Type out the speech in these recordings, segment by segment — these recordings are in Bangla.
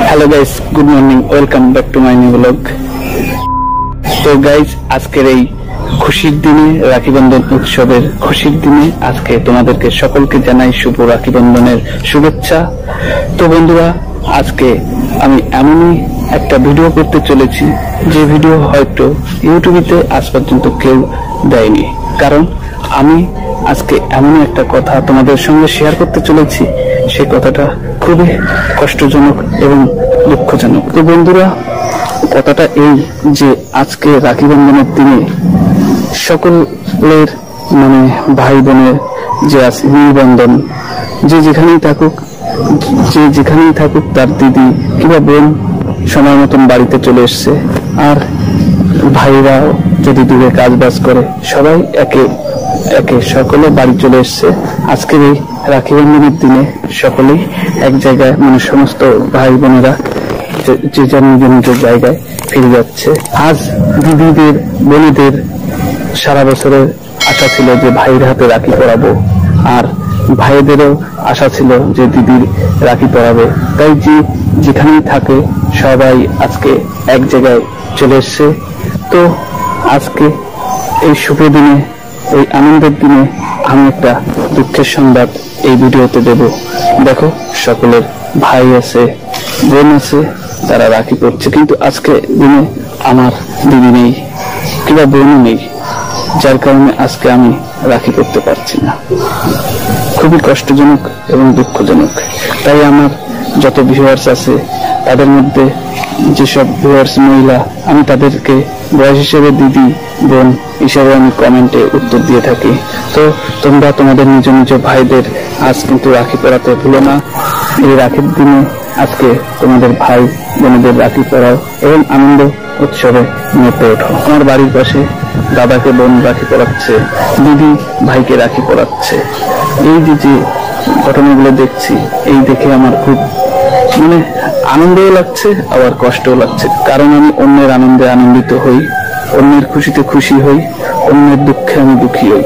Hello guys, good morning, welcome back to my new blog. तो गाइस, আজকের এই খুশির দিনে, রাখি বন্ধন উৎসবের খুশির দিনে আজকে তোমাদেরকে সকলকে জানাই শুভ রাখি বন্ধনের শুভেচ্ছা। তো বন্ধুরা, আজকে আমি এমনই একটা ভিডিও করতে চলেছি যে ভিডিও হয়তো ইউটিউবে আজ পর্যন্ত কেউ দেয়নি, কারণ আমি আজকে এমন একটা কথা তোমাদের সঙ্গে শেয়ার করতে চলেছি, সেই কথাটা খুবই কষ্টজনক এবং দুঃখজনক। তো বন্ধুরা, কথাটা এই যে আজকে রাখি বন্ধনের দিনে সকলের ভাই বোনের যে আছে নিবন্ধন, যে যেখানেই থাকুক তার দিদি কিংবা বোন সময় মতন বাড়িতে চলে এসছে, আর ভাইরাও যদি দূরে কাজ বাজ করে সবাই একে একে সকলে বাড়ি চলে এসছে। আজকের এই রাখি বন্ধনের দিনে সকলেই এক জায়গায়, সমস্ত ভাই বোনেরা যে যার নিজের নিজের জায়গায় ফিরে যাচ্ছে। আজ দিদিদের বোনেদের সারা বছরের আশা ছিল যে ভাইয়ের হাতে রাখি পরাবো, আর ভাইদেরও আশা ছিল যে দিদির রাখি পরাবে। তাই যে যেখানেই থাকে সবাই আজকে এক জায়গায় চলে এসছে। তো আজকে এই শুভ দিনে, এই আনন্দের দিনে আমি একটা দুঃখের সংবাদ এই ভিডিওতে দেব। দেখো, সকলের ভাই আছে, বোন আছে, তারা রাখি পড়ছে, কিন্তু আজকে দিনে আমার দিদি নেই কিংবা বোনও নেই, যার কারণে আজকে আমি রাখি করতে পারছি না। খুবই কষ্টজনক এবং দুঃখজনক। তাই আমার যত ভিউয়ার্স আছে তাদের মধ্যে যেসব ভিউয়ার্স মহিলা, আমি তাদেরকে বয়স হিসেবে দিদি, বোন হিসেবে আমি কমেন্টে উত্তর দিয়ে থাকি। তো তোমরা তোমাদের নিজ নিজ ভাইদের আজ কিন্তু রাখি পরাতে ভুলো না। এই রাখির দিনে আজকে তোমাদের ভাই বোনদের রাখি পরাও এবং আনন্দ উৎসবে মেতে ওঠো। আমার বাড়ির পাশে দাদাকে বোন রাখি পরাচ্ছে, দিদি ভাইকে রাখি পরাচ্ছে। এই যে ঘটনাগুলো দেখছি, এই দেখে আমার খুব আনন্দও লাগছে, আবার কষ্টও লাগছে, কারণ আমি অন্যের আনন্দে আনন্দিত হই, অন্যের খুশিতে খুশি হই, অন্যের দুঃখে আমি দুঃখী হই।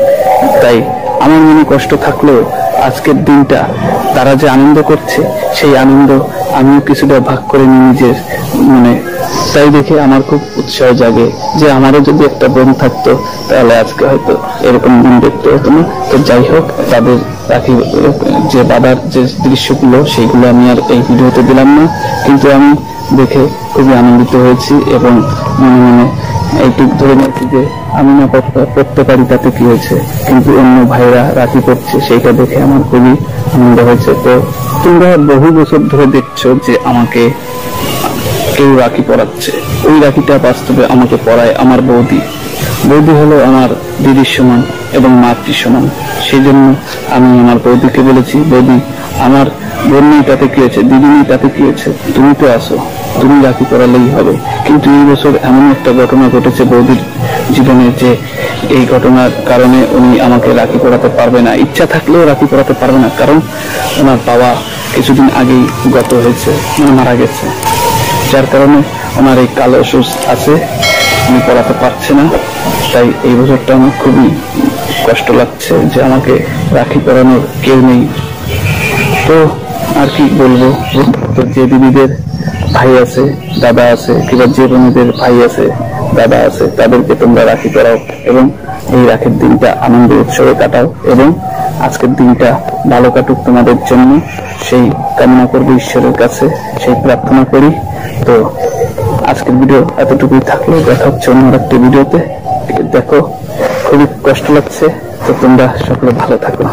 তাই আমার মনে কষ্ট থাকলেও আজকের দিনটা তারা যে আনন্দ করছে, সেই আনন্দ আমিও কিছুটা ভাগ করে নিই নিজের মনে। তাই দেখে আমার খুব উৎসাহ জাগে যে আমারও যদি একটা বোন থাকতো তাহলে আজকে হয়তো এরকম দিন দেখতে হতো না। তো যাই হোক, তাদের রাখি যে বাবার যে দৃশ্যগুলো, সেইগুলো আমি আর এই ভিডিওতে দিলাম না, কিন্তু আমি দেখে খুবই আনন্দিত হয়েছি এবং মনে মনে এইটুক ধরে নিয়েছি যে আমি না পড়তে পারি তাতে কি হয়েছে, কিন্তু অন্য ভাইরা রাখি পড়ছে, সেইটা দেখে আমার খুবই আনন্দ হয়েছে। তো তোমরা বহু বছর ধরে দেখছো যে আমাকে কেউ রাখি পরাচ্ছে, ওই রাখিটা বাস্তবে আমাকে পরায় আমার বৌদি। বৌদি হলো আমার দিদির সমান এবং মাতৃ সমান। সেই জন্য আমি আমার বৌদিকে বলেছি, বৌদি, আমার বোন নেই তাতে কি হয়েছে, দিদি নেই তাতে কি হয়েছে, তুমি তো আসো, তুমি রাখি পরালেই হবে। কিন্তু এই বছর এমন একটা ঘটনা ঘটেছে বৌদির জীবনে যে এই ঘটনার কারণে উনি আমাকে রাখি পরাতে পারবে না, ইচ্ছা থাকলেও রাখি পরাতে পারবে না, কারণ ওনার বাবা কিছুদিন আগেই গত হয়েছে, মারা গেছে, যার কারণে ওনার এই কালো সুস আছে, উনি পড়াতে পারছে না। তাই এই বছরটা আমার খুবই কষ্ট লাগছে যে আমাকে রাখি পরানোর কেউ নেই। তো আর কি বলবো, তো যে দিদিদের ভাই আছে, দাদা আছে, কিংবা যে বোনদের ভাই আছে, দাদা আছে, তাদেরকে তোমরা রাখি পরাও এবং এই রাখির দিনটা আনন্দ উৎসবে কাটাও এবং আজকের দিনটা ভালো কাটুক তোমাদের জন্য, সেই কামনা করবো ঈশ্বরের কাছে, সেই প্রার্থনা করি। তো আজকের ভিডিও এতটুকুই থাকলো, দেখা হচ্ছে অন্য একটা ভিডিওতে। দেখো, খুবই কষ্ট লাগছে। তো তোমরা সকলে ভালো থাকো।